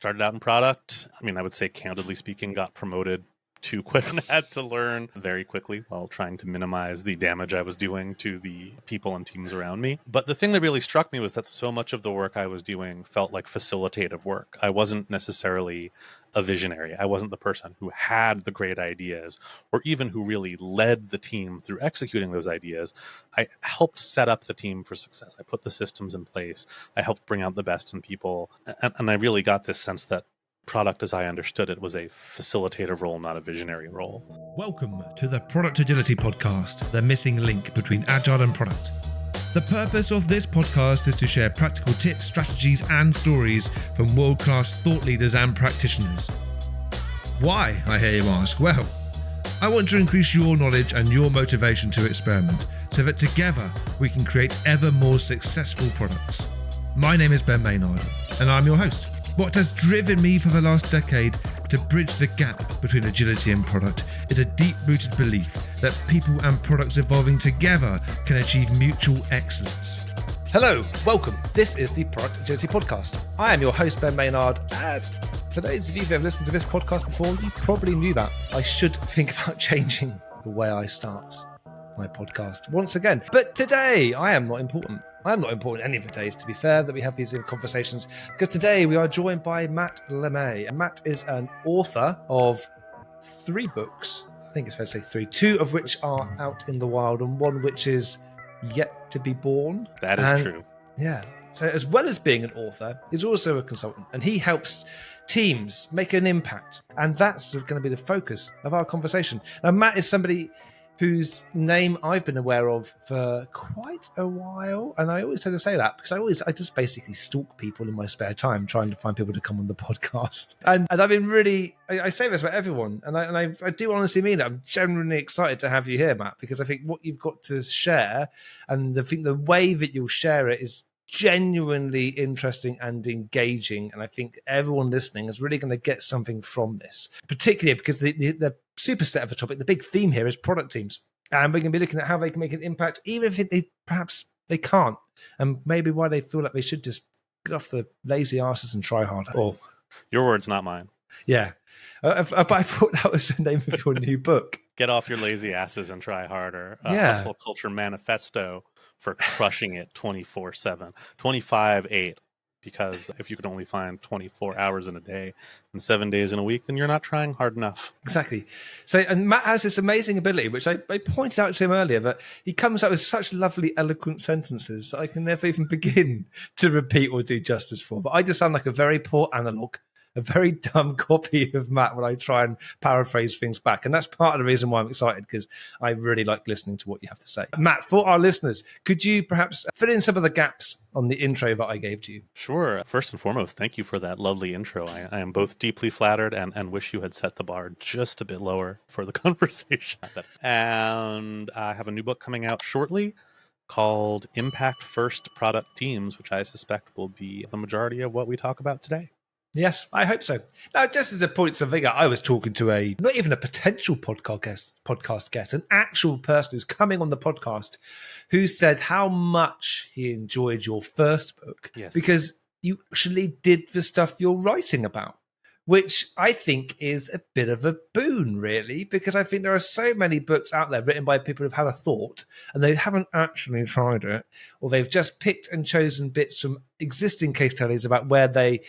Started out in product. I would say, candidly speaking, got promoted too quick and had to learn very quickly while trying to minimize the damage I was doing to the people and teams around me. But the thing that really struck me was that so much of the work I was doing felt like facilitative work. I wasn't necessarily a visionary. I wasn't the person who had the great ideas or even who really led the team through executing those ideas. I helped set up the team for success. I put the systems in place. I helped bring out the best in people. And I really got this sense that product, as I understood it, was a facilitative role, not a visionary role. Welcome to the Product Agility Podcast, the missing link between agile and product. The purpose of this podcast is to share practical tips, strategies, and stories from world-class thought leaders and practitioners. Why, I hear you ask? Well, I want to increase your knowledge and your motivation to experiment so that together we can create ever more successful products. My name is Ben Maynard, and I'm your host. What has driven me for the last decade to bridge the gap between agility and product is a deep-rooted belief that people and products evolving together can achieve mutual excellence. Hello, welcome. This is the Product Agility Podcast. I am your host, Ben Maynard, and for those of you who have listened to this podcast before, you probably knew that I should think about changing the way I start my podcast once again. But today, I am not important. I'm not important any of the days, to be fair, that we have these conversations, because today we are joined by Matt LeMay. And Matt is an author of 3 books. I think it's fair to say 3, 2 of which are out in the wild and one which is yet to be born. That is true. Yeah. So as well as being an author, he's also a consultant, and he helps teams make an impact. And that's going to be the focus of our conversation. Now, Matt is somebody whose name I've been aware of for quite a while. And I always tend to say that because I just basically stalk people in my spare time, trying to find people to come on the podcast. And I've been really, I say this about everyone, and I do honestly mean it. I'm genuinely excited to have you here, Matt, because I think what you've got to share, and I think the way that you'll share it is genuinely interesting and engaging, and I think everyone listening is really going to get something from this, particularly because the superset of the topic, the big theme here is product teams, and we're going to be looking at how they can make an impact, even if perhaps they can't, and maybe why they feel like they should just get off the lazy asses and try harder. Oh, your words, not mine. Yeah, but I thought that was the name of your new book. Get off your lazy asses and try harder. Hustle Culture Manifesto for crushing it 24/7, 25/8. Because if you could only find 24 hours in a day and 7 days in a week, then you're not trying hard enough. Exactly. So, and Matt has this amazing ability, which I pointed out to him earlier, that he comes up with such lovely, eloquent sentences that I can never even begin to repeat or do justice for. But I just sound like a very poor analog, a very dumb copy of Matt when I try and paraphrase things back. And that's part of the reason why I'm excited, because I really like listening to what you have to say. Matt, for our listeners, could you perhaps fill in some of the gaps on the intro that I gave to you? Sure. First and foremost, thank you for that lovely intro. I am both deeply flattered and wish you had set the bar just a bit lower for the conversation. And I have a new book coming out shortly called Impact First Product Teams, which I suspect will be the majority of what we talk about today. Yes, I hope so. Now, just as a point of figure, I was talking to not even a potential podcast guest, an actual person who's coming on the podcast, who said how much he enjoyed your first book. Yes. Because you actually did the stuff you're writing about, which I think is a bit of a boon, really, because I think there are so many books out there written by people who've had a thought and they haven't actually tried it, or they've just picked and chosen bits from existing case studies about where they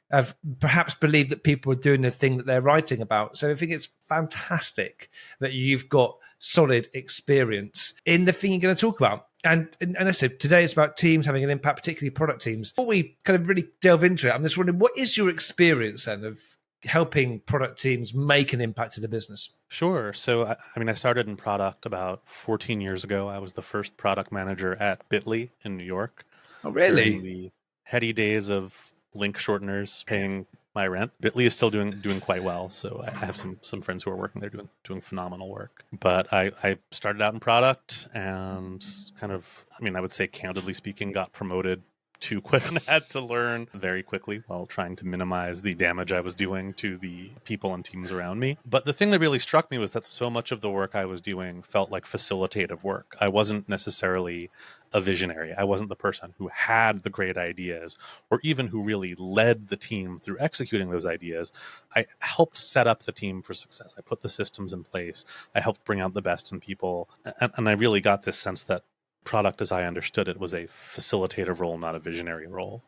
have perhaps believed that people are doing the thing that they're writing about. So I think it's fantastic that you've got solid experience in the thing you're going to talk about. And I said, today it's about teams having an impact, particularly product teams. Before we kind of really delve into it, I'm just wondering, what is your experience then of helping product teams make an impact in the business? Sure. So, I started in product about 14 years ago. I was the first product manager at Bitly in New York. Oh, really? During the heady days of link shorteners paying my rent. Bitly is still doing quite well, so I have some friends who are working there doing phenomenal work. But I started out in product and kind of, I would say, candidly speaking, got promoted too quick and had to learn very quickly while trying to minimize the damage I was doing to the people and teams around me. But the thing that really struck me was that so much of the work I was doing felt like facilitative work. I wasn't necessarily a visionary. I wasn't the person who had the great ideas or even who really led the team through executing those ideas. I helped set up the team for success. I put the systems in place. I helped bring out the best in people. And I really got this sense that product, as I understood it, was a facilitative role, not a visionary role.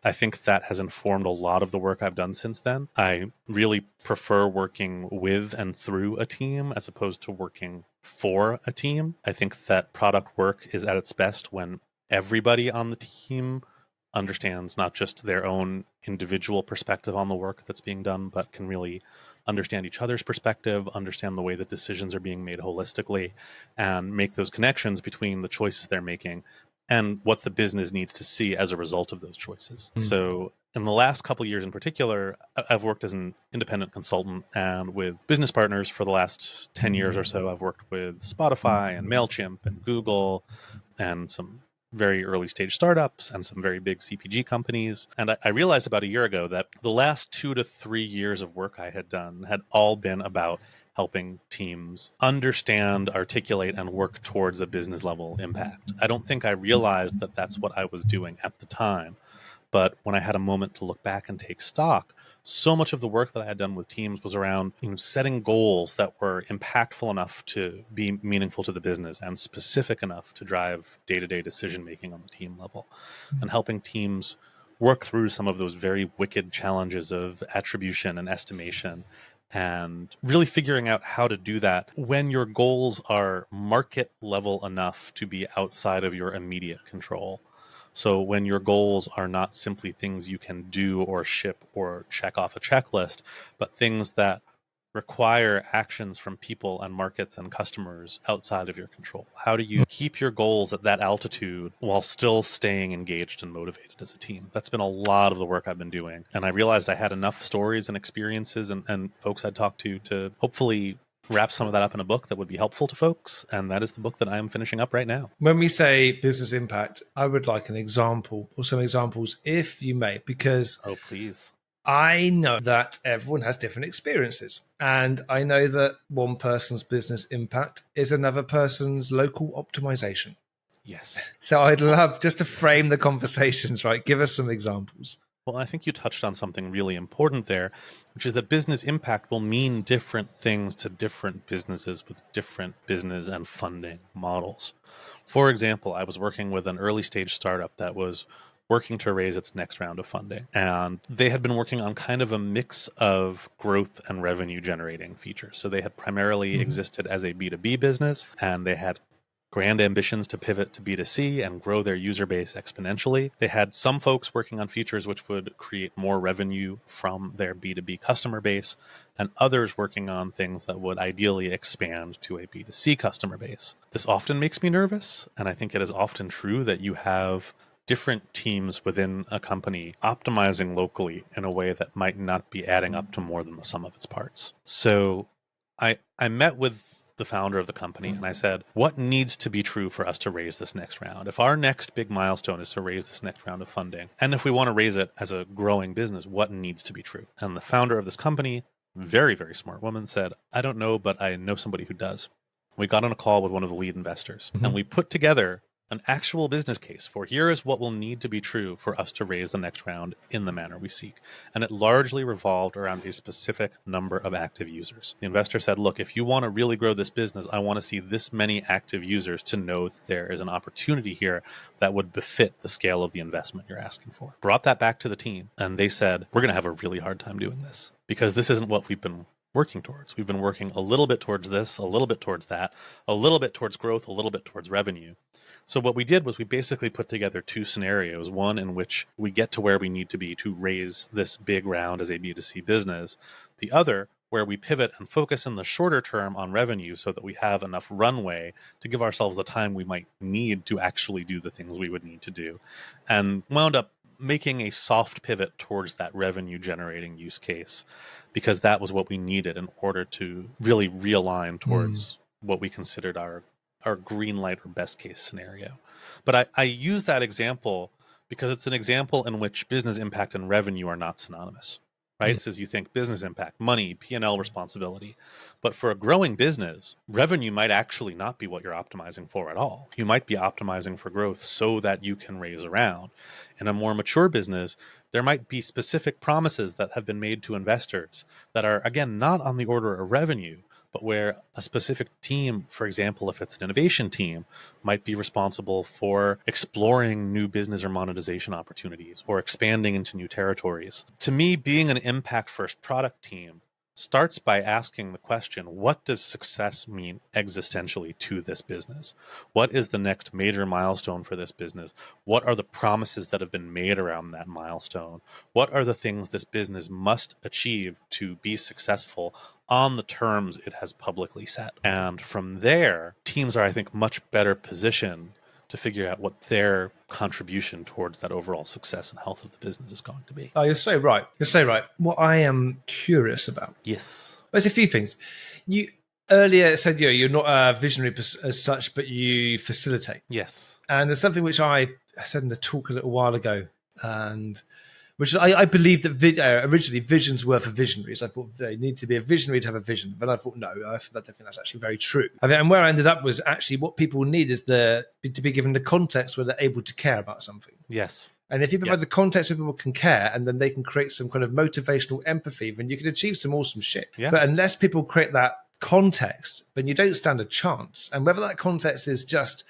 I think that has informed a lot of the work I've done since then. I really prefer working with and through a team as opposed to working for a team. I think that product work is at its best when everybody on the team understands not just their own individual perspective on the work that's being done, but can really understand each other's perspective, understand the way that decisions are being made holistically, and make those connections between the choices they're making and what the business needs to see as a result of those choices. So in the last couple of years in particular, I've worked as an independent consultant and with business partners for the last 10 years or so. I've worked with Spotify and MailChimp and Google and some very early stage startups and some very big CPG companies. And I realized about a year ago that the last 2 to 3 years of work I had done had all been about helping teams understand, articulate, and work towards a business level impact. I don't think I realized that that's what I was doing at the time. But when I had a moment to look back and take stock, so much of the work that I had done with teams was around setting goals that were impactful enough to be meaningful to the business and specific enough to drive day-to-day decision-making on the team level, and helping teams work through some of those very wicked challenges of attribution and estimation, and really figuring out how to do that when your goals are market level enough to be outside of your immediate control. So when your goals are not simply things you can do or ship or check off a checklist, but things that require actions from people and markets and customers outside of your control. How do you keep your goals at that altitude while still staying engaged and motivated as a team? That's been a lot of the work I've been doing. And I realized I had enough stories and experiences and folks I'd talked to hopefully wrap some of that up in a book that would be helpful to folks. And that is the book that I am finishing up right now. When we say business impact, I would like an example or some examples, if you may, because Oh, please. I know that everyone has different experiences. And I know that one person's business impact is another person's local optimization. Yes. So I'd love just to frame the conversations, right? Give us some examples. Well, I think you touched on something really important there, which is that business impact will mean different things to different businesses with different business and funding models. For example, I was working with an early stage startup that was working to raise its next round of funding. And they had been working on kind of a mix of growth and revenue generating features. So they had primarily existed as a B2B business, and they had grand ambitions to pivot to B2C and grow their user base exponentially. They had some folks working on features which would create more revenue from their B2B customer base, and others working on things that would ideally expand to a B2C customer base. This often makes me nervous, and I think it is often true that you have different teams within a company optimizing locally in a way that might not be adding up to more than the sum of its parts. So I met with the founder of the company and I said, what needs to be true for us to raise this next round? If our next big milestone is to raise this next round of funding, and if we want to raise it as a growing business, what needs to be true? And the founder of this company, very, very smart woman, said, I don't know, but I know somebody who does. We got on a call with one of the lead investors and we put together an actual business case for here is what will need to be true for us to raise the next round in the manner we seek. And it largely revolved around a specific number of active users. The investor said, look, if you want to really grow this business, I want to see this many active users to know that there is an opportunity here that would befit the scale of the investment you're asking for. Brought that back to the team, and they said, we're going to have a really hard time doing this because this isn't what we've been working towards. We've been working a little bit towards this, a little bit towards that, a little bit towards growth, a little bit towards revenue. So what we did was we basically put together two scenarios, one in which we get to where we need to be to raise this big round as a B2C business, the other where we pivot and focus in the shorter term on revenue so that we have enough runway to give ourselves the time we might need to actually do the things we would need to do, and wound up making a soft pivot towards that revenue generating use case because that was what we needed in order to really realign towards what we considered our green light or best case scenario. But I use that example because it's an example in which business impact and revenue are not synonymous. Right? It says you think business impact, money, P&L responsibility. But for a growing business, revenue might actually not be what you're optimizing for at all. You might be optimizing for growth so that you can raise around. In a more mature business, there might be specific promises that have been made to investors that are, again, not on the order of revenue, but where a specific team, for example, if it's an innovation team, might be responsible for exploring new business or monetization opportunities or expanding into new territories. To me, being an impact-first product team starts by asking the question, what does success mean existentially to this business? What is the next major milestone for this business? What are the promises that have been made around that milestone? What are the things this business must achieve to be successful on the terms it has publicly set? And from there, teams are, I think, much better positioned to figure out what their contribution towards that overall success and health of the business is going to be. Oh, you're so right. You're so right. What I am curious about. Yes. There's a few things. You earlier said you're not a visionary as such, but you facilitate. Yes. And there's something which I said in the talk a little while ago, and which I believed that originally visions were for visionaries. I thought they need to be a visionary to have a vision. But I thought, no, I think that's actually very true. And where I ended up was actually what people need is to be given the context where they're able to care about something. Yes. And if you provide the context where people can care, and then they can create some kind of motivational empathy, then you can achieve some awesome shit. Yeah. But unless people create that context, then you don't stand a chance. And whether that context is just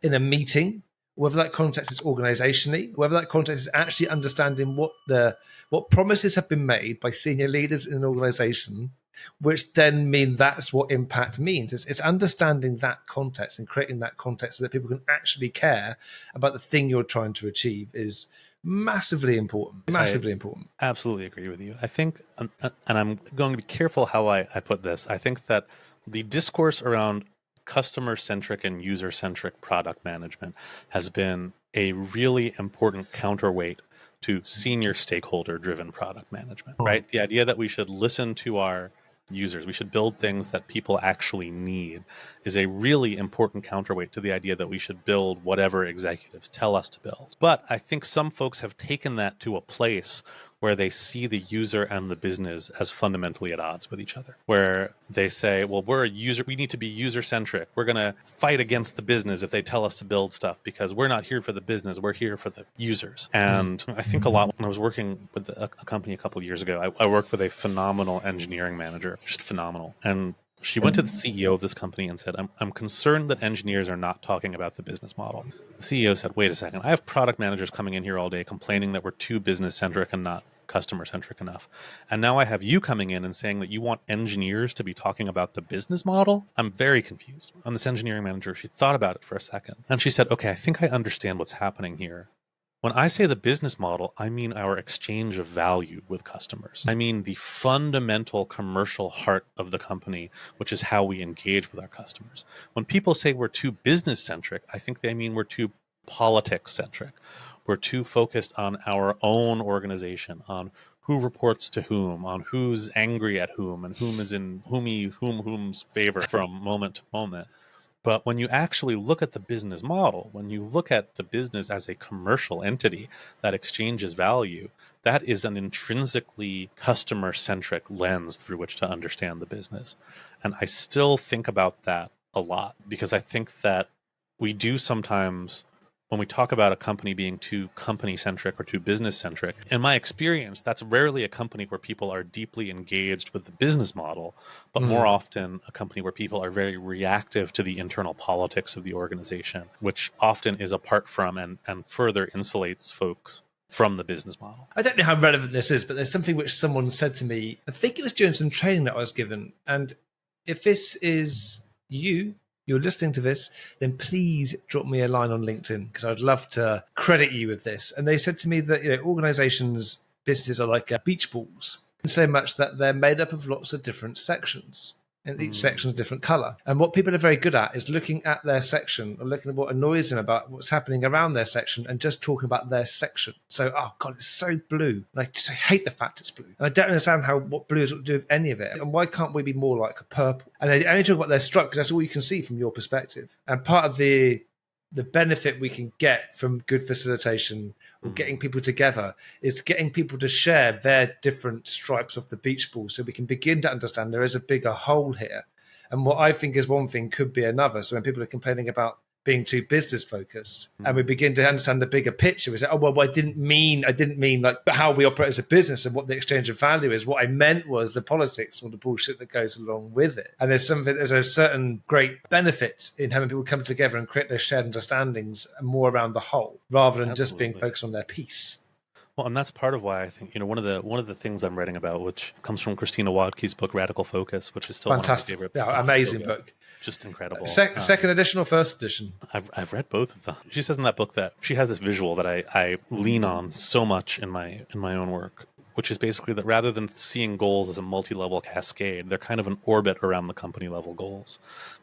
in a meeting, whether that context is organizationally, whether that context is actually understanding what promises have been made by senior leaders in an organization, which then mean that's what impact means. It's understanding that context and creating that context so that people can actually care about the thing you're trying to achieve is massively important. Massively important. Absolutely agree with you. I think, and I'm going to be careful how I put this, I think that the discourse around customer-centric and user-centric product management has been a really important counterweight to senior stakeholder-driven product management, right? The idea that we should listen to our users, we should build things that people actually need, is a really important counterweight to the idea that we should build whatever executives tell us to build. But I think some folks have taken that to a place where they see the user and the business as fundamentally at odds with each other, where they say, well, we need to be user-centric. We're going to fight against the business if they tell us to build stuff because we're not here for the business, we're here for the users. And I think a lot, when I was working with a company a couple of years ago, I worked with a phenomenal engineering manager, just phenomenal. And she went to the CEO of this company and said, I'm concerned that engineers are not talking about the business model. The CEO said, wait a second, I have product managers coming in here all day complaining that we're too business-centric and not customer-centric enough. And now I have you coming in and saying that you want engineers to be talking about the business model? I'm very confused. And this engineering manager, she thought about it for a second. And she said, okay, I think I understand what's happening here. When I say the business model, I mean our exchange of value with customers. I mean the fundamental commercial heart of the company, which is how we engage with our customers. When people say we're too business-centric, I think they mean we're too politics-centric. We're too focused on our own organization, on who reports to whom, on who's angry at whom, and whom is in whom's favor from moment to moment. But when you actually look at the business model, when you look at the business as a commercial entity that exchanges value, that is an intrinsically customer-centric lens through which to understand the business. And I still think about that a lot because I think that we do sometimes, when we talk about a company being too company-centric or too business-centric, in my experience, that's rarely a company where people are deeply engaged with the business model, but more often a company where people are very reactive to the internal politics of the organization, which often is apart from and further insulates folks from the business model. I don't know how relevant this is, but there's something which someone said to me, I think it was during some training that I was given, and if this is you're listening to this, then please drop me a line on LinkedIn because I'd love to credit you with this. And they said to me that organizations, businesses are like beach balls, so much that they're made up of lots of different sections. And each section is a different color. And what people are very good at is looking at their section or looking at what annoys them about what's happening around their section and just talking about their section. So, oh God, it's so blue. And I hate the fact it's blue. And I don't understand what blue has to do with any of it. And why can't we be more like a purple? And they only talk about their stripe because that's all you can see from your perspective. And part of the benefit we can get from good facilitation or getting people together is getting people to share their different stripes of the beach ball so we can begin to understand there is a bigger whole here. And what I think is one thing could be another. So when people are complaining about being too business focused and we begin to understand the bigger picture, we say, oh, well, I didn't mean like how we operate as a business and what the exchange of value is. What I meant was the politics or the bullshit that goes along with it. And there's a certain great benefit in having people come together and create their shared understandings more around the whole rather than just being focused on their piece. Well, and that's part of why I think, one of the things I'm writing about, which comes from Christina Wadke's book, Radical Focus, which is still fantastic. One of my favorite books. Amazing book. Just incredible. Second edition or first edition? I've read both of them. She says in that book that she has this visual that I lean on so much in my own work, which is basically that rather than seeing goals as a multi-level cascade, they're kind of an orbit around the company level goals.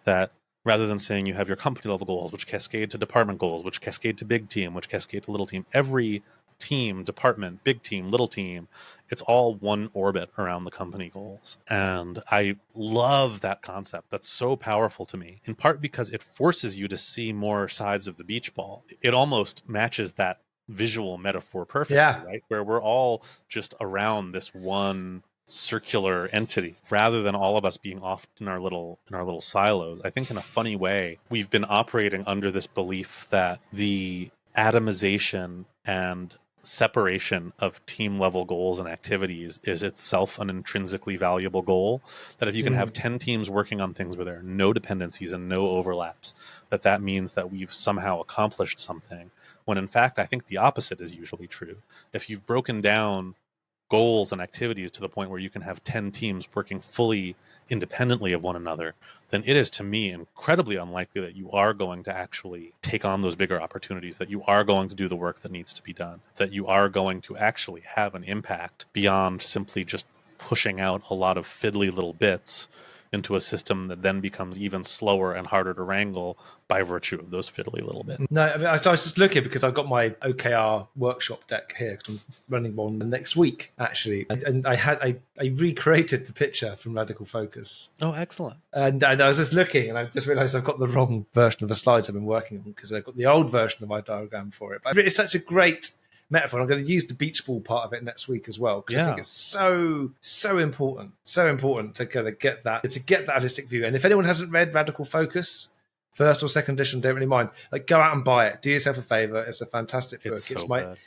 That rather than saying you have your company level goals, which cascade to department goals, which cascade to big team, which cascade to little team, every team, department, big team, little team, it's all one orbit around the company goals. And I love that concept. That's so powerful to me, in part because it forces you to see more sides of the beach ball. It almost matches that visual metaphor perfectly, right? Where we're all just around this one circular entity rather than all of us being off in our little silos. I think in a funny way, we've been operating under this belief that the atomization and separation of team level goals and activities is itself an intrinsically valuable goal. That if you can have 10 teams working on things where there are no dependencies and no overlaps, that means that we've somehow accomplished something, when in fact I think the opposite is usually true. If you've broken down goals and activities to the point where you can have 10 teams working fully independently of one another, then it is, to me, incredibly unlikely that you are going to actually take on those bigger opportunities, that you are going to do the work that needs to be done, that you are going to actually have an impact beyond simply just pushing out a lot of fiddly little bits into a system that then becomes even slower and harder to wrangle by virtue of those fiddly little bits. No, I mean, I was just looking because I've got my OKR workshop deck here because I'm running one next week, actually. And I recreated the picture from Radical Focus. Oh, excellent. And I was just looking and I just realized I've got the wrong version of the slides I've been working on because I've got the old version of my diagram for it. But it's such a great metaphor. I'm going to use the beach ball part of it next week as well because I think it's so important to kind of get that holistic view. And if anyone hasn't read Radical Focus, first or second edition, don't really mind. Like, go out and buy it. Do yourself a favor. It's a fantastic book.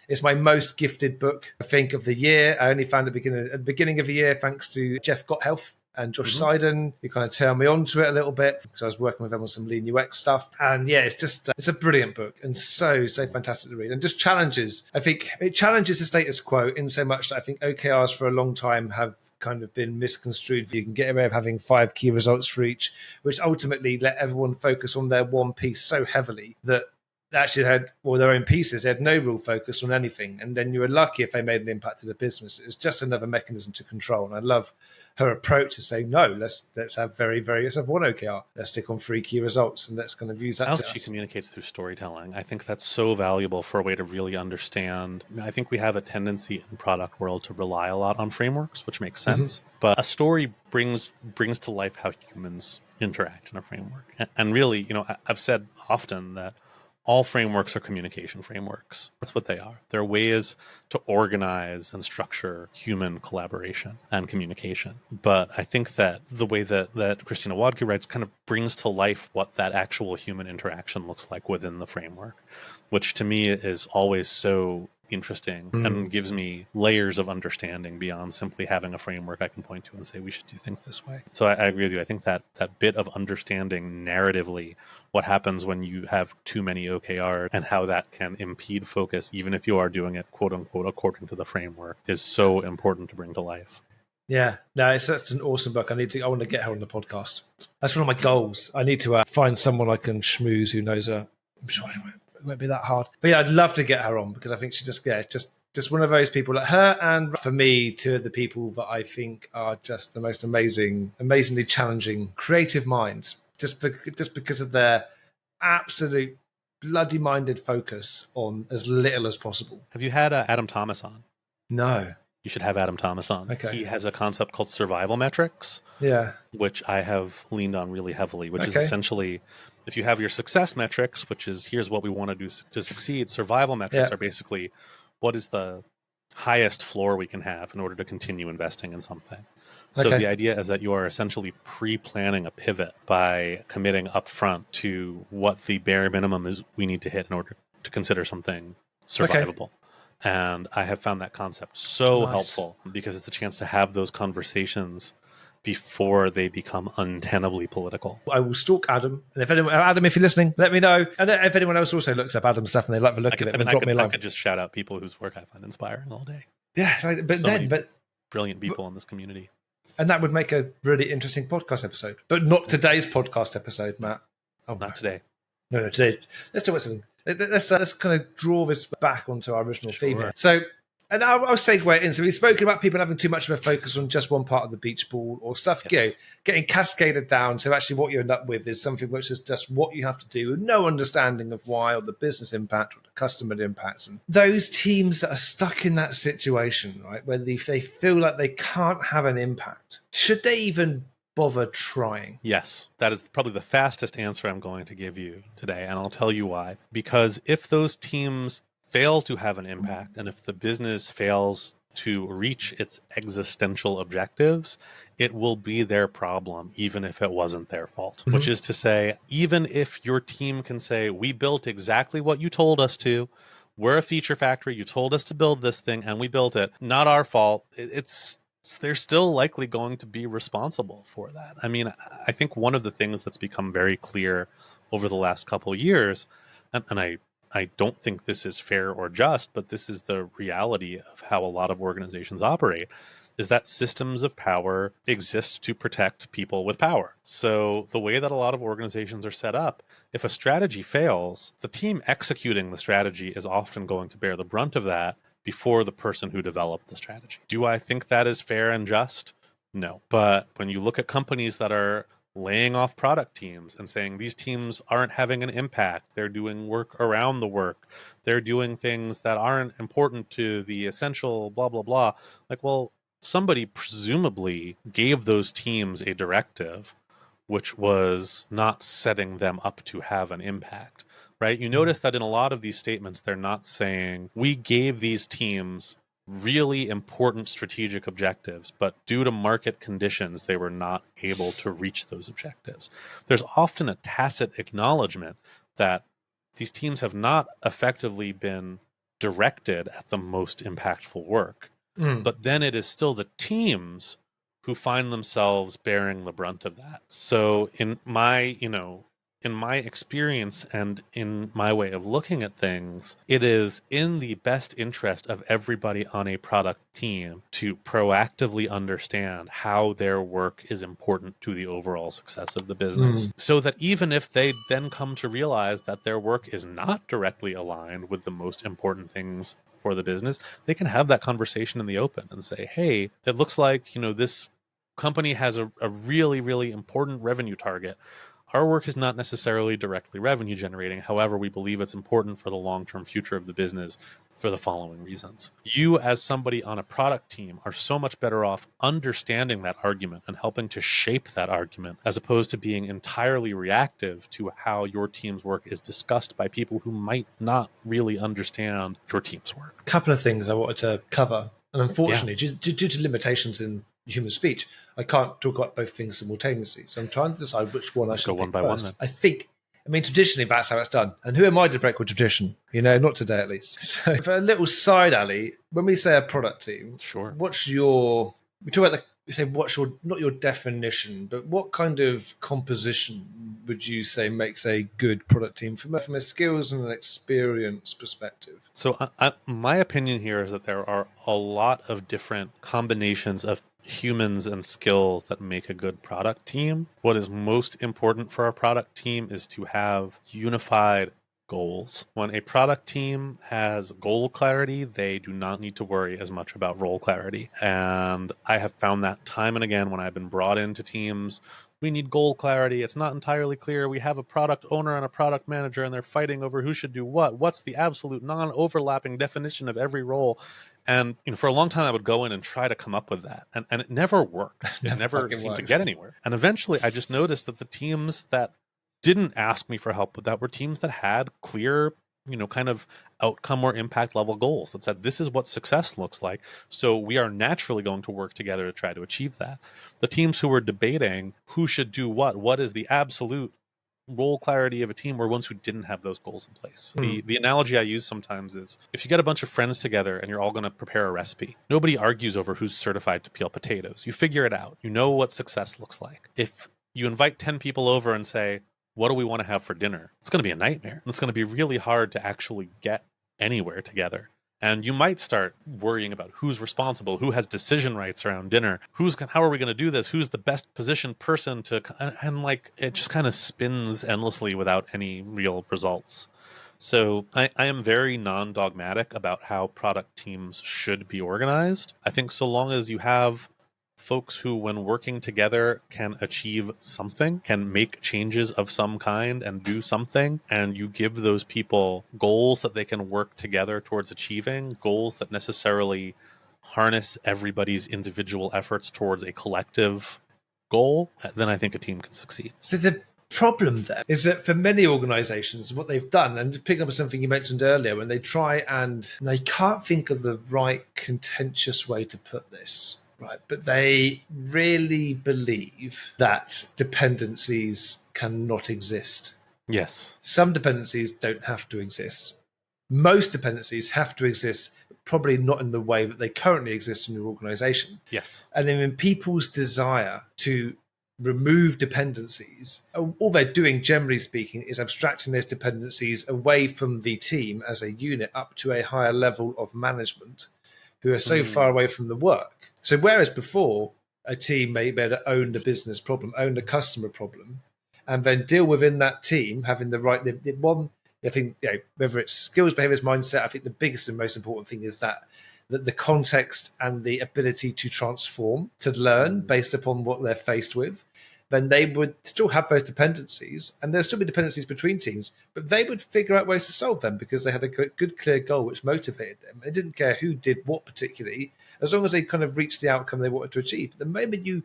It's my most gifted book, I think, of the year. I only found it at the beginning of the year thanks to Jeff Gotthelf and Josh Seiden, who kind of turned me on to it a little bit. So I was working with them on some lean UX stuff. And yeah, it's just, it's a brilliant book and so fantastic to read. And just challenges, I think it challenges the status quo in so much that I think OKRs for a long time have kind of been misconstrued. You can get away with having 5 key results for each, which ultimately let everyone focus on their one piece so heavily that they actually had, or their own pieces, they had no real focus on anything. And then you were lucky if they made an impact to the business. It was just another mechanism to control. And I love her approach to saying, no, let's have let's have one OKR. Let's stick on 3 key results and let's kind of use that. How she communicates through storytelling. I think that's so valuable for a way to really understand. I think we have a tendency in product world to rely a lot on frameworks, which makes sense. But a story brings to life how humans interact in a framework. And really, I've said often that all frameworks are communication frameworks. That's what they are. They're ways to organize and structure human collaboration and communication. But I think that the way that Christina Wadke writes kind of brings to life what that actual human interaction looks like within the framework, which to me is always so interesting and gives me layers of understanding beyond simply having a framework I can point to and say we should do things this way. So I agree with you. I think that bit of understanding narratively what happens when you have too many OKRs and how that can impede focus, even if you are doing it quote unquote according to the framework, is so important to bring to life. Yeah, no, it's such an awesome book. I want to get her on the podcast. That's one of my goals. I need to find someone I can schmooze who knows her. I'm sure it won't be that hard. But yeah, I'd love to get her on because I think she just one of those people like her, and for me, 2 of the people that I think are just the most amazingly challenging, creative minds, just because of their absolute bloody-minded focus on as little as possible. Have you had Adam Thomas on? No. You should have Adam Thomas on. Okay. He has a concept called survival metrics, which I have leaned on really heavily, which is essentially, if you have your success metrics, which is here's what we want to do to succeed, survival metrics are basically what is the highest floor we can have in order to continue investing in something. So Okay. the idea is that you are essentially pre-planning a pivot by committing upfront to what the bare minimum is we need to hit in order to consider something survivable. And I have found that concept so helpful because it's a chance to have those conversations before they become untenably political. I will stalk Adam, and if anyone, Adam, if you're listening, let me know. And if anyone else also looks up Adam's stuff and they like the look of it, then drop me a line. I could just shout out people whose work I find inspiring all day. Yeah, but brilliant people in this community. And that would make a really interesting podcast episode. But not today's podcast episode, Matt. Oh, not today. No, today. Let's talk about something. Let's kind of draw this back onto our original theme here. So, and I'll segue in. So we've spoken about people having too much of a focus on just one part of the beach ball or stuff, getting cascaded down. So actually what you end up with is something which is just what you have to do with no understanding of why or the business impact or the customer impacts. And those teams that are stuck in that situation, right, where they feel like they can't have an impact, should they even bother trying? Yes, that is probably the fastest answer I'm going to give you today, and I'll tell you why. Because if those teams fail to have an impact, and if the business fails to reach its existential objectives, it will be their problem, even if it wasn't their fault. Mm-hmm. Which is to say, even if your team can say, we built exactly what you told us to, we're a feature factory, you told us to build this thing, and we built it, not our fault, they're still likely going to be responsible for that. I mean, I think one of the things that's become very clear over the last couple of years, and I don't think this is fair or just, but this is the reality of how a lot of organizations operate, is that systems of power exist to protect people with power. So the way that a lot of organizations are set up, if a strategy fails, the team executing the strategy is often going to bear the brunt of that before the person who developed the strategy. Do I think that is fair and just? No. But when you look at companies that are laying off product teams and saying these teams aren't having an impact, they're doing work around the work, they're doing things that aren't important to the essential blah, blah, blah. Like, well, somebody presumably gave those teams a directive which was not setting them up to have an impact, right? You notice that in a lot of these statements, they're not saying, we gave these teams really important strategic objectives, but due to market conditions, they were not able to reach those objectives. There's often a tacit acknowledgement that these teams have not effectively been directed at the most impactful work, but then it is still the teams who find themselves bearing the brunt of that. So in my experience and in my way of looking at things, it is in the best interest of everybody on a product team to proactively understand how their work is important to the overall success of the business. So that even if they then come to realize that their work is not directly aligned with the most important things for the business, they can have that conversation in the open and say, hey, it looks like, this company has a really, really important revenue target. Our work is not necessarily directly revenue generating. However, we believe it's important for the long-term future of the business for the following reasons. You, as somebody on a product team, are so much better off understanding that argument and helping to shape that argument, as opposed to being entirely reactive to how your team's work is discussed by people who might not really understand your team's work. A couple of things I wanted to cover. And unfortunately, due to limitations in human speech, I can't talk about both things simultaneously. So I'm trying to decide which one I should pick first. I think, traditionally that's how it's done. And who am I to break with tradition? Not today at least. So for a little side alley, when we say a product team, sure. We talk about not your definition, but what kind of composition would you say makes a good product team from a skills and an experience perspective? So my opinion here is that there are a lot of different combinations of humans and skills that make a good product team. What is most important for a product team is to have unified goals. When a product team has goal clarity, they do not need to worry as much about role clarity. And I have found that time and again when I've been brought into teams, we need goal clarity. It's not entirely clear. We have a product owner and a product manager, and they're fighting over who should do what. What's the absolute non-overlapping definition of every role? And for a long time, I would go in and try to come up with that. And it never worked. It never seemed to get anywhere. And eventually, I just noticed that the teams that didn't ask me for help with that were teams that had clear kind of outcome or impact level goals that said, this is what success looks like. So we are naturally going to work together to try to achieve that. The teams who were debating who should do what is the absolute role clarity of a team, were ones who didn't have those goals in place. The analogy I use sometimes is, if you get a bunch of friends together and you're all going to prepare a recipe, nobody argues over who's certified to peel potatoes. You figure it out. You know what success looks like. If you invite 10 people over and say, what do we want to have for dinner? It's going to be a nightmare. It's going to be really hard to actually get anywhere together. And you might start worrying about who's responsible, who has decision rights around dinner, how are we going to do this, who's the best positioned person to, and like it just kind of spins endlessly without any real results. So I am very non-dogmatic about how product teams should be organized. I think so long as you have folks who, when working together, can achieve something, can make changes of some kind and do something, and you give those people goals that they can work together towards achieving, goals that necessarily harness everybody's individual efforts towards a collective goal, then I think a team can succeed. So the problem there is that for many organizations, what they've done, and picking up on something you mentioned earlier, when they try and they can't think of the right contentious way to put this, right? But they really believe that dependencies cannot exist. Yes. Some dependencies don't have to exist. Most dependencies have to exist, but probably not in the way that they currently exist in your organization. Yes. And then in people's desire to remove dependencies, all they're doing, generally speaking, is abstracting those dependencies away from the team as a unit up to a higher level of management who are so far away from the work. So whereas before, a team may be able to own the business problem, own the customer problem, and then deal within that team, having the right, the one, I think, whether it's skills, behaviors, mindset, I think the biggest and most important thing is that the context and the ability to transform, to learn based upon what they're faced with, then they would still have those dependencies, and there'll still be dependencies between teams, but they would figure out ways to solve them because they had a good, clear goal which motivated them. They didn't care who did what particularly, as long as they kind of reached the outcome they wanted to achieve. The moment you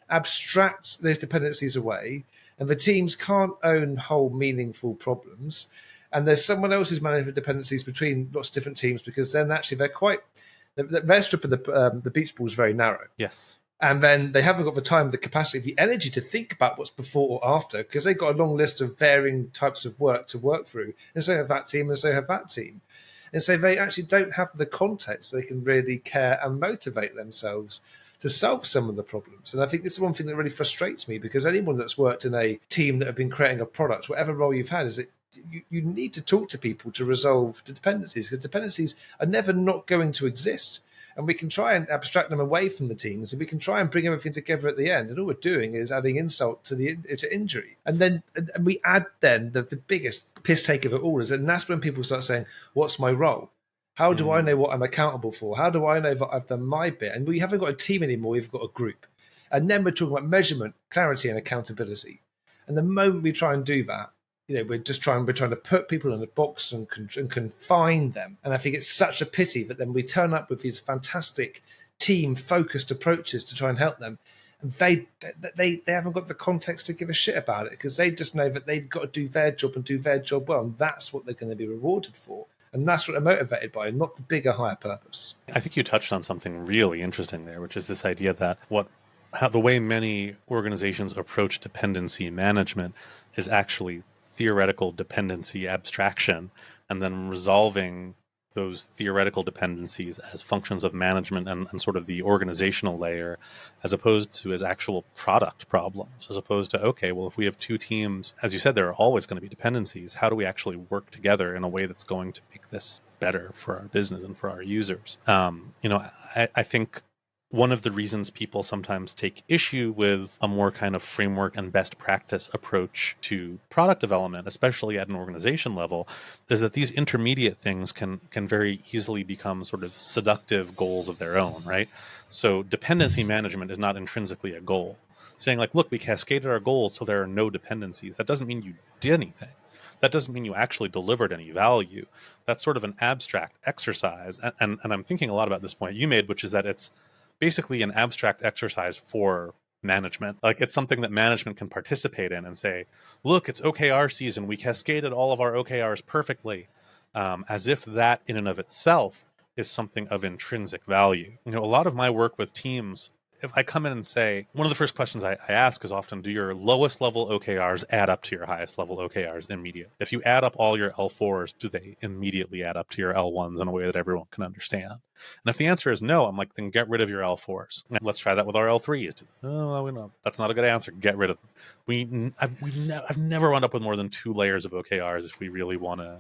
abstract those dependencies away, and the teams can't own whole meaningful problems, and there's someone else's management dependencies between lots of different teams, because then actually their strip of the beach ball is very narrow. Yes. And then they haven't got the time, the capacity, the energy to think about what's before or after, because they've got a long list of varying types of work to work through. And so have that team, and so have that team. And so they actually don't have the context they can really care and motivate themselves to solve some of the problems. And I think this is one thing that really frustrates me, because anyone that's worked in a team that have been creating a product, whatever role you've had, is that you need to talk to people to resolve the dependencies, because dependencies are never not going to exist. And we can try and abstract them away from the teams, and we can try and bring everything together at the end. And all we're doing is adding insult to injury. And then and we add then the biggest piss take of it all is, and that's when people start saying, what's my role? How do I know what I'm accountable for? How do I know that I've done my bit? And we haven't got a team anymore, we've got a group. And then we're talking about measurement, clarity, and accountability. And the moment we try and do that, we're trying to put people in a box and confine them. And I think it's such a pity that then we turn up with these fantastic team-focused approaches to try and help them. And they haven't got the context to give a shit about it, because they just know that they've got to do their job and do their job well. And that's what they're going to be rewarded for. And that's what they're motivated by, not the bigger, higher purpose. I think you touched on something really interesting there, which is this idea that how the way many organizations approach dependency management is actually theoretical dependency abstraction, and then resolving those theoretical dependencies as functions of management and sort of the organizational layer, as opposed to as actual product problems, as opposed to, okay, well, if we have two teams, as you said, there are always going to be dependencies. How do we actually work together in a way that's going to make this better for our business and for our users? I think one of the reasons people sometimes take issue with a more kind of framework and best practice approach to product development, especially at an organization level, is that these intermediate things can very easily become sort of seductive goals of their own, right? So dependency management is not intrinsically a goal. Saying like, look, we cascaded our goals till there are no dependencies. That doesn't mean you did anything. That doesn't mean you actually delivered any value. That's sort of an abstract exercise. And I'm thinking a lot about this point you made, which is that it's basically an abstract exercise for management. Like, it's something that management can participate in and say, look, it's OKR season. We cascaded all of our OKRs perfectly. as if that in and of itself is something of intrinsic value. You know, a lot of my work with teams, if I come in and say, one of the first questions I ask is often, do your lowest level OKRs add up to your highest level OKRs immediately? If you add up all your L4s, do they immediately add up to your L1s in a way that everyone can understand? And if the answer is no, I'm like, then get rid of your L4s. And let's try that with our L3s. Oh, well, no, that's not a good answer. Get rid of them. I've never wound up with more than 2 layers of OKRs if we really want to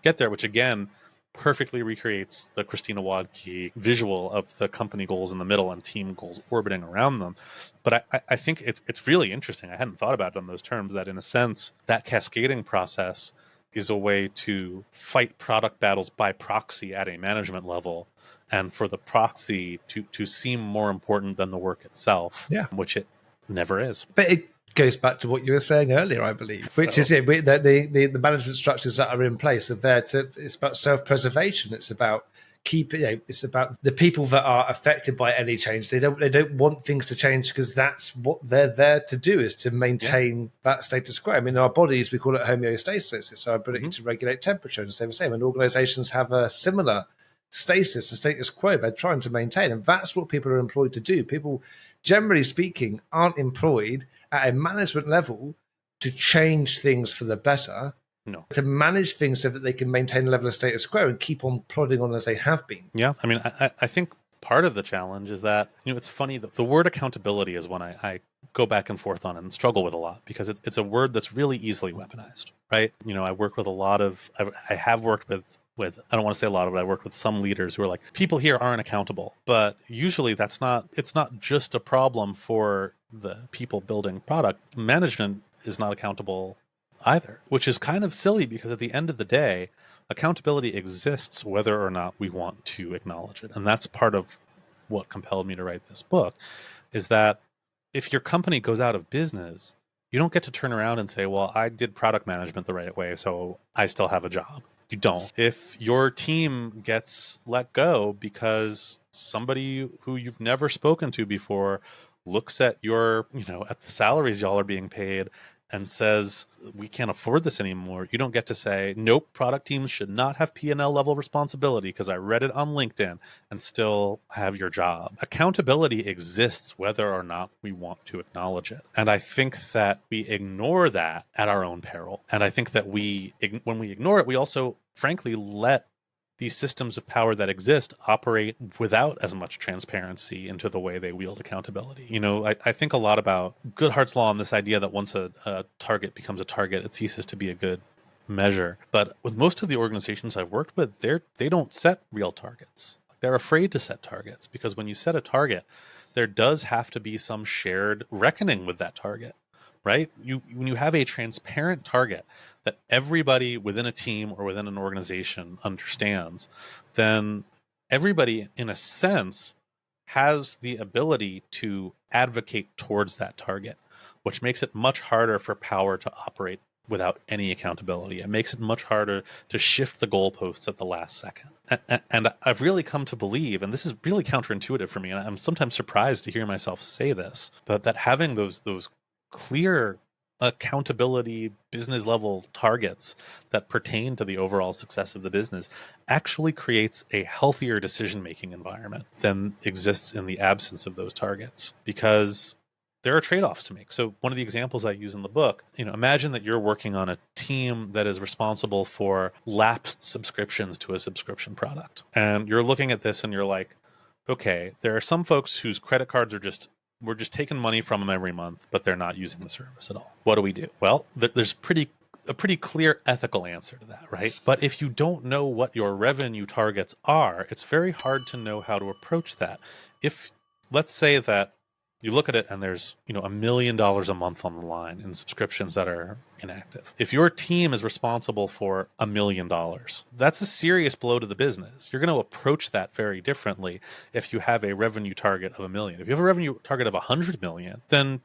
get there, which again, perfectly recreates the Christina Wadke visual of the company goals in the middle and team goals orbiting around them. But I think it's really interesting. I hadn't thought about it in those terms, that in a sense, that cascading process is a way to fight product battles by proxy at a management level, and for the proxy to seem more important than the work itself, which it never is. But it goes back to what you were saying earlier, I believe, which is the management structures that are in place are there to. It's about self-preservation. It's about it's about the people that are affected by any change. They don't want things to change because that's what they're there to do, is to maintain that status quo. I mean, in our bodies, we call it homeostasis. It's our ability to regulate temperature and stay the same. And organizations have a similar stasis, the status quo they're trying to maintain. And that's what people are employed to do. People, generally speaking, aren't employed at a management level to change things for the better, to manage things so that they can maintain a level of status quo and keep on plodding on as they have been. Yeah, I mean, I think part of the challenge is that, you know, it's funny that the word accountability is one I go back and forth on and struggle with a lot, because it's a word that's really easily weaponized, right? You know, I work with a lot of, I have worked with I don't want to say a lot of it, I work with some leaders who are like, people here aren't accountable. But usually it's not just a problem for the people building product. Management is not accountable either, which is kind of silly, because at the end of the day, accountability exists whether or not we want to acknowledge it. And that's part of what compelled me to write this book, is that if your company goes out of business, you don't get to turn around and say, well, I did product management the right way, so I still have a job. You don't. If your team gets let go because somebody who you've never spoken to before looks at at the salaries y'all are being paid and says, we can't afford this anymore, you don't get to say, nope, product teams should not have P&L level responsibility because I read it on LinkedIn, and still have your job. Accountability exists whether or not we want to acknowledge it. And I think that we ignore that at our own peril. And I think that when we ignore it, we also, frankly, let these systems of power that exist operate without as much transparency into the way they wield accountability. You know, I think a lot about Goodhart's law and this idea that once a target becomes a target, it ceases to be a good measure. But with most of the organizations I've worked with, they don't set real targets. They're afraid to set targets, because when you set a target, there does have to be some shared reckoning with that target. Right? When you have a transparent target that everybody within a team or within an organization understands, then everybody, in a sense, has the ability to advocate towards that target, which makes it much harder for power to operate without any accountability. It makes it much harder to shift the goalposts at the last second. And I've really come to believe, and this is really counterintuitive for me, and I'm sometimes surprised to hear myself say this, but that having those clear accountability business level targets that pertain to the overall success of the business actually creates a healthier decision-making environment than exists in the absence of those targets, because there are trade-offs to make. So one of the examples I use in the book, imagine that you're working on a team that is responsible for lapsed subscriptions to a subscription product. And you're looking at this and you're like, okay, there are some folks whose credit cards are we're just taking money from them every month, but they're not using the service at all. What do we do? Well, there's a pretty clear ethical answer to that, right? But if you don't know what your revenue targets are, it's very hard to know how to approach that. If, let's say that you look at it and there's, $1 million a month on the line in subscriptions that are inactive. If your team is responsible for $1 million, that's a serious blow to the business. You're going to approach that very differently if you have a revenue target of $1 million. If you have a revenue target of $100 million, then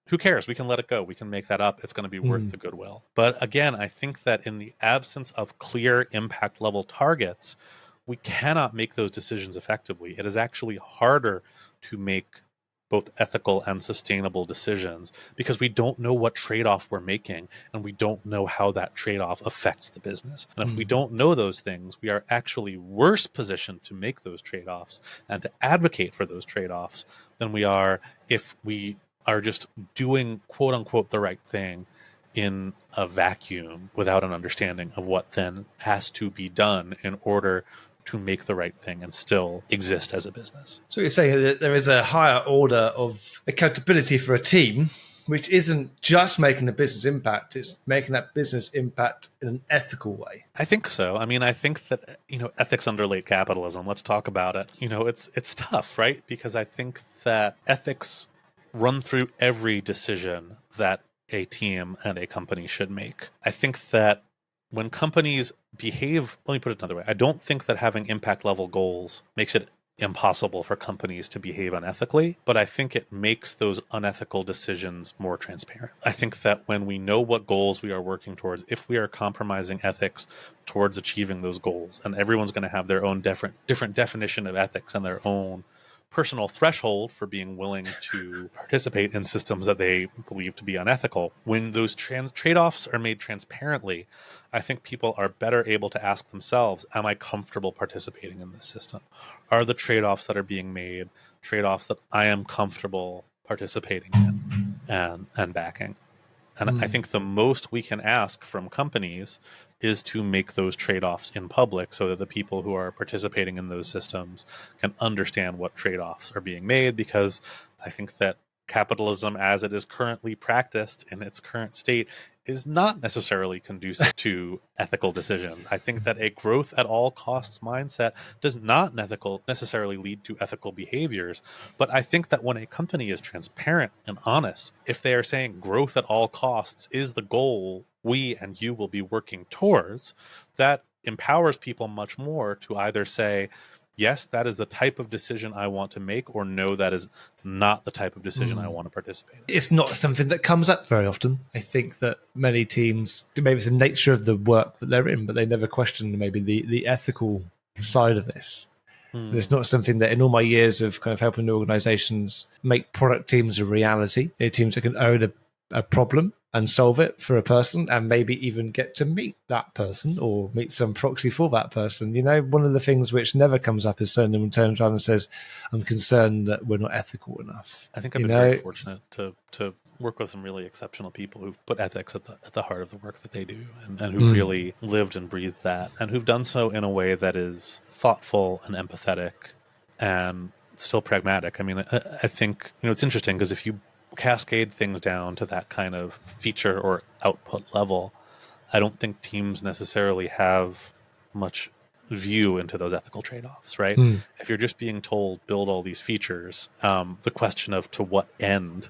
who cares? We can let it go. We can make that up. It's going to be worth the goodwill. But again, I think that in the absence of clear impact level targets, we cannot make those decisions effectively. It is actually harder to make both ethical and sustainable decisions because we don't know what trade-off we're making and we don't know how that trade-off affects the business. And if we don't know those things, we are actually worse positioned to make those trade-offs and to advocate for those trade-offs than we are if we are just doing quote unquote the right thing in a vacuum without an understanding of what then has to be done in order to make the right thing and still exist as a business. So you're saying that there is a higher order of accountability for a team, which isn't just making a business impact, it's making that business impact in an ethical way. I think so. I mean, I think that, ethics under late capitalism, let's talk about it. It's tough, right? Because I think that ethics run through every decision that a team and a company should make. I think that when companies behave, let me put it another way, I don't think that having impact level goals makes it impossible for companies to behave unethically, but I think it makes those unethical decisions more transparent. I think that when we know what goals we are working towards, if we are compromising ethics towards achieving those goals, and everyone's going to have their own different definition of ethics and their own personal threshold for being willing to participate in systems that they believe to be unethical. When those trade-offs are made transparently, I think people are better able to ask themselves, am I comfortable participating in this system? Are the trade-offs that are being made trade-offs that I am comfortable participating in and backing? And I think the most we can ask from companies is to make those trade-offs in public so that the people who are participating in those systems can understand what trade-offs are being made, because I think that capitalism as it is currently practiced in its current state is not necessarily conducive to ethical decisions. I think that a growth at all costs mindset does not necessarily lead to ethical behaviors. But I think that when a company is transparent and honest, if they are saying growth at all costs is the goal we and you will be working towards, that empowers people much more to either say, yes, that is the type of decision I want to make, or no, that is not the type of decision I want to participate in. It's not something that comes up very often. I think that many teams, maybe it's the nature of the work that they're in, but they never question maybe the ethical side of this. It's not something that in all my years of kind of helping organizations make product teams a reality, teams that can own a problem and solve it for a person and maybe even get to meet that person or meet some proxy for that person. One of the things which never comes up is someone turns around and says, I'm concerned that we're not ethical enough. I think I've been very fortunate to work with some really exceptional people who've put ethics at the heart of the work that they do and who've really lived and breathed that, and who've done so in a way that is thoughtful and empathetic and still pragmatic. I mean, I think, it's interesting because if you cascade things down to that kind of feature or output level, I don't think teams necessarily have much view into those ethical trade-offs, right? If you're just being told build all these features, the question of to what end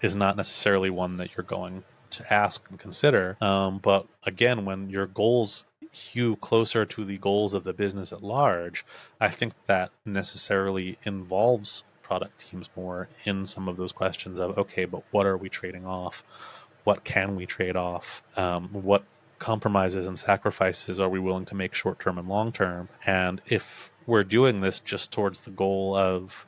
is not necessarily one that you're going to ask and consider. But again, when your goals hew closer to the goals of the business at large, I think that necessarily involves product teams more in some of those questions of, okay, but what are we trading off? What can we trade off? What compromises and sacrifices are we willing to make short-term and long-term? And if we're doing this just towards the goal of,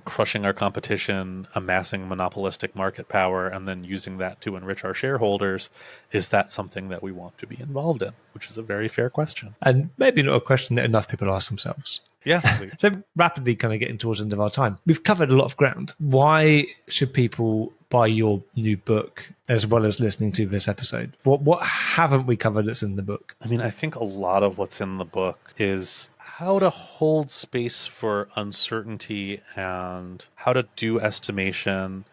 crushing our competition, amassing monopolistic market power, and then using that to enrich our shareholders, is that something that we want to be involved in? Which is a very fair question. And maybe not a question that enough people ask themselves. Yeah. So rapidly kind of getting towards the end of our time. We've covered a lot of ground. Why should people buy your new book as well as listening to this episode? What haven't we covered that's in the book? I mean, I think a lot of what's in the book is how to hold space for uncertainty and how to do estimation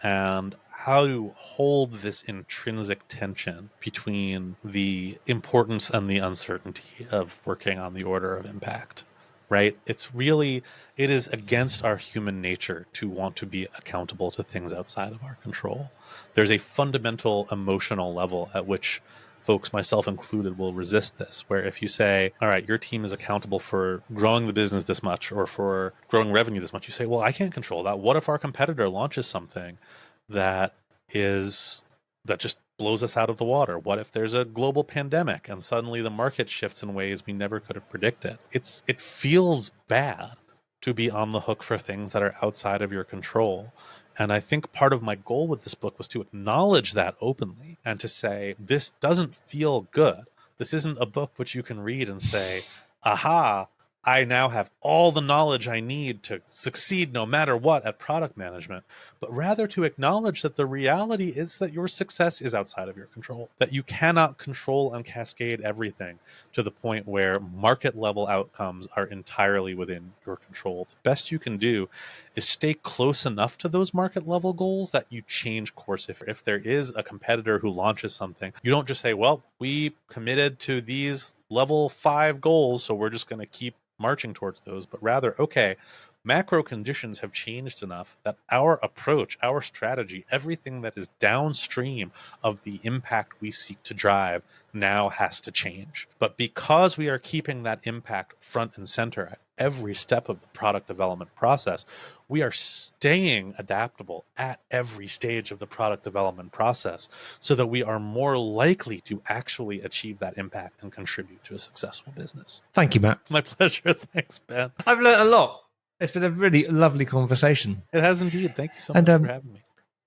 and how to hold this intrinsic tension between the importance and the uncertainty of working on the order of impact. Right? It is against our human nature to want to be accountable to things outside of our control. There's a fundamental emotional level at which folks, myself included, will resist this, where if you say, all right, your team is accountable for growing the business this much or for growing revenue this much, you say, well, I can't control that. What if our competitor launches something that just blows us out of the water? What if there's a global pandemic and suddenly the market shifts in ways we never could have predicted? It feels bad to be on the hook for things that are outside of your control. And I think part of my goal with this book was to acknowledge that openly and to say, this doesn't feel good. This isn't a book which you can read and say, aha, I now have all the knowledge I need to succeed no matter what at product management, but rather to acknowledge that the reality is that your success is outside of your control, that you cannot control and cascade everything to the point where market level outcomes are entirely within your control. The best you can do is stay close enough to those market level goals that you change course. If there is a competitor who launches something, you don't just say, well, we committed to these level 5 goals, so we're just going to keep marching towards those, but rather, okay, macro conditions have changed enough that our approach, our strategy, everything that is downstream of the impact we seek to drive now has to change. But because we are keeping that impact front and center at every step of the product development process, we are staying adaptable at every stage of the product development process so that we are more likely to actually achieve that impact and contribute to a successful business. Thank you, Matt. My pleasure. Thanks, Ben. I've learned a lot. It's been a really lovely conversation. It has indeed. Thank you so much for having me.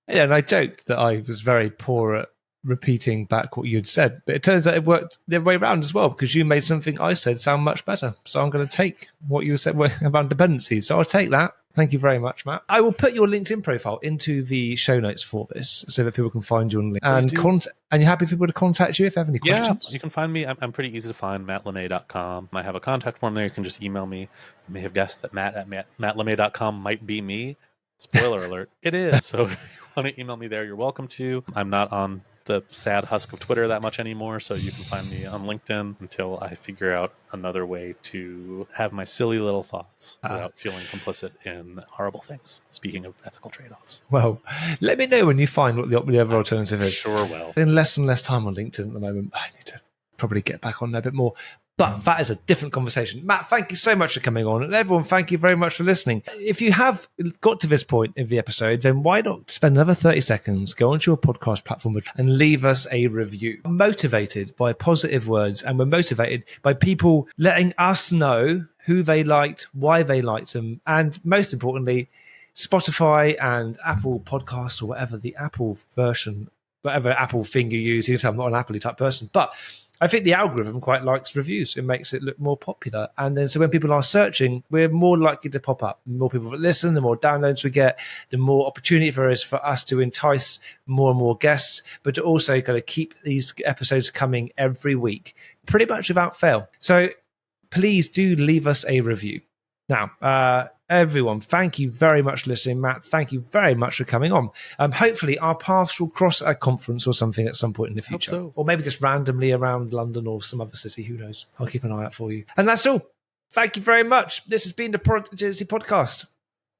Yeah, and I joked that I was very poor at repeating back what you'd said, but it turns out it worked the other way around as well, because you made something I said sound much better. So I'm going to take what you said about dependencies. So I'll take that. Thank you very much, Matt. I will put your LinkedIn profile into the show notes for this so that people can find you on LinkedIn. And you're happy for people to contact you if they have any questions? Yeah, you can find me. I'm pretty easy to find, mattlemay.com. I have a contact form there. You can just email me. You may have guessed that matt@mattlemay.com might be me. Spoiler alert, it is. So if you want to email me there, you're welcome to. I'm not on the sad husk of Twitter that much anymore, so you can find me on LinkedIn until I figure out another way to have my silly little thoughts without feeling complicit in horrible things. Speaking of ethical trade-offs. Well, let me know when you find what the other alternative is. Sure will. In less and less time on LinkedIn at the moment. I need to probably get back on there a bit more. But that is a different conversation. Matt, thank you so much for coming on. And everyone, thank you very much for listening. If you have got to this point in the episode, then why not spend another 30 seconds, go onto your podcast platform and leave us a review. I'm motivated by positive words, and we're motivated by people letting us know who they liked, why they liked them, and most importantly, Spotify and Apple Podcasts or whatever the Apple version, whatever Apple thing you use. I'm not an Apple type person, but I think the algorithm quite likes reviews. It makes it look more popular. And then so when people are searching, we're more likely to pop up. The more people that listen, the more downloads we get, the more opportunity there is for us to entice more and more guests, but to also kind of keep these episodes coming every week, pretty much without fail. So please do leave us a review. Now, everyone, thank you very much for listening. Matt, thank you very much for coming on. Hopefully our paths will cross at a conference or something at some point in the future. So. Or maybe just randomly around London or some other city. Who knows? I'll keep an eye out for you. And that's all. Thank you very much. This has been the Product Agility Podcast.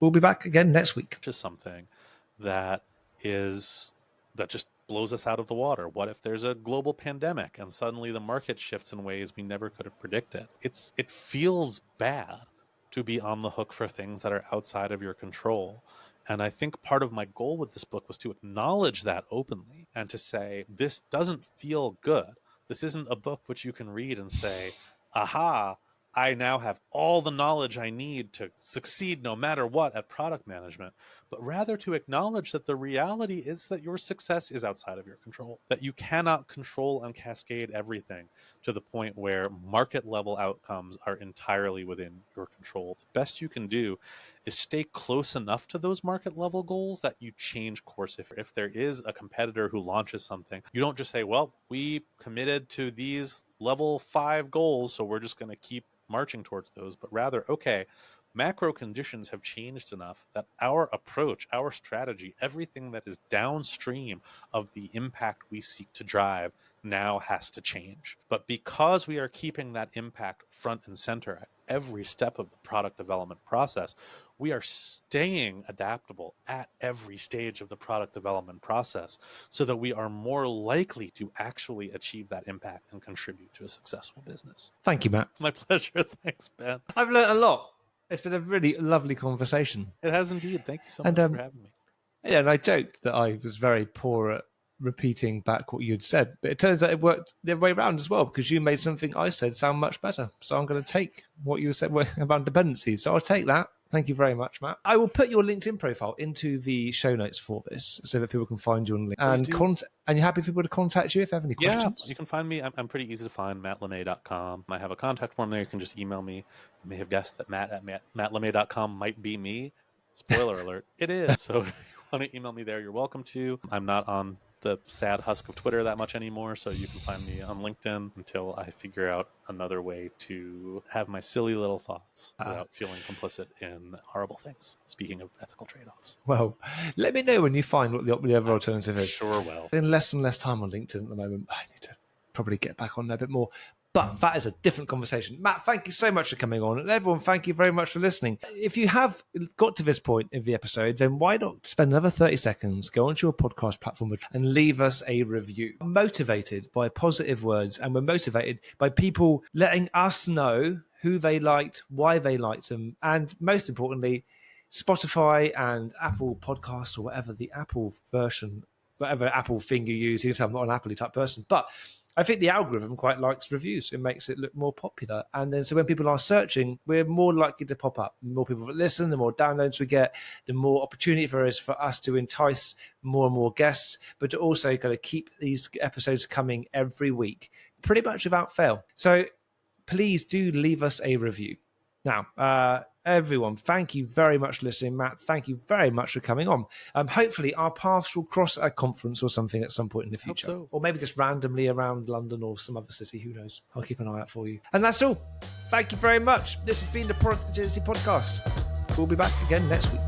We'll be back again next week. Just something that just blows us out of the water. What if there's a global pandemic and suddenly the market shifts in ways we never could have predicted? It feels bad to be on the hook for things that are outside of your control. And I think part of my goal with this book was to acknowledge that openly and to say, this doesn't feel good. This isn't a book which you can read and say, aha, I now have all the knowledge I need to succeed no matter what at product management, but rather to acknowledge that the reality is that your success is outside of your control, that you cannot control and cascade everything to the point where market level outcomes are entirely within your control. The best you can do is stay close enough to those market level goals that you change course. If there is a competitor who launches something, you don't just say, well, we committed to these level 5 goals, so we're just going to keep marching towards those, but rather, okay, macro conditions have changed enough that our approach, our strategy, everything that is downstream of the impact we seek to drive now has to change. But because we are keeping that impact front and center at every step of the product development process, we are staying adaptable at every stage of the product development process so that we are more likely to actually achieve that impact and contribute to a successful business. Thank you, Matt. My pleasure. Thanks, Ben. I've learned a lot. It's been a really lovely conversation. It has indeed. Thank you so much for having me. Yeah, and I joked that I was very poor at repeating back what you'd said, but it turns out it worked the other way around as well, because you made something I said sound much better. So I'm going to take what you said about dependencies. So I'll take that. Thank you very much, Matt. I will put your LinkedIn profile into the show notes for this so that people can find you on LinkedIn. And you're happy for people to contact you if they have any questions? Yeah, you can find me. I'm pretty easy to find, mattlemay.com. I have a contact form there. You can just email me. You may have guessed that matt@mattlemay.com might be me. Spoiler alert, it is. So if you want to email me there, you're welcome to. I'm not on the sad husk of Twitter that much anymore, so you can find me on LinkedIn until I figure out another way to have my silly little thoughts without feeling complicit in horrible things. Speaking of ethical trade-offs. Well, let me know when you find what the other alternative is. Sure will. In less and less time on LinkedIn at the moment. I need to probably get back on there a bit more. But that is a different conversation. Matt, thank you so much for coming on. And everyone, thank you very much for listening. If you have got to this point in the episode, then why not spend another 30 seconds, go onto your podcast platform and leave us a review. We're motivated by positive words, and we're motivated by people letting us know who they liked, why they liked them, and most importantly, Spotify and Apple Podcasts or whatever the Apple version, whatever Apple thing you use. You can tell I'm not an Apple type person, but I think the algorithm quite likes reviews. It makes it look more popular. And then so when people are searching, we're more likely to pop up. The more people that listen, the more downloads we get, the more opportunity there is for us to entice more and more guests, but to also kind of keep these episodes coming every week, pretty much without fail. So please do leave us a review. Now, everyone, thank you very much for listening. Matt, thank you very much for coming on. Hopefully our paths will cross at a conference or something at some point in the future. Hope so. Or maybe just randomly around London or some other city. Who knows? I'll keep an eye out for you. And that's all. Thank you very much. This has been the Product Agility Podcast. We'll be back again next week.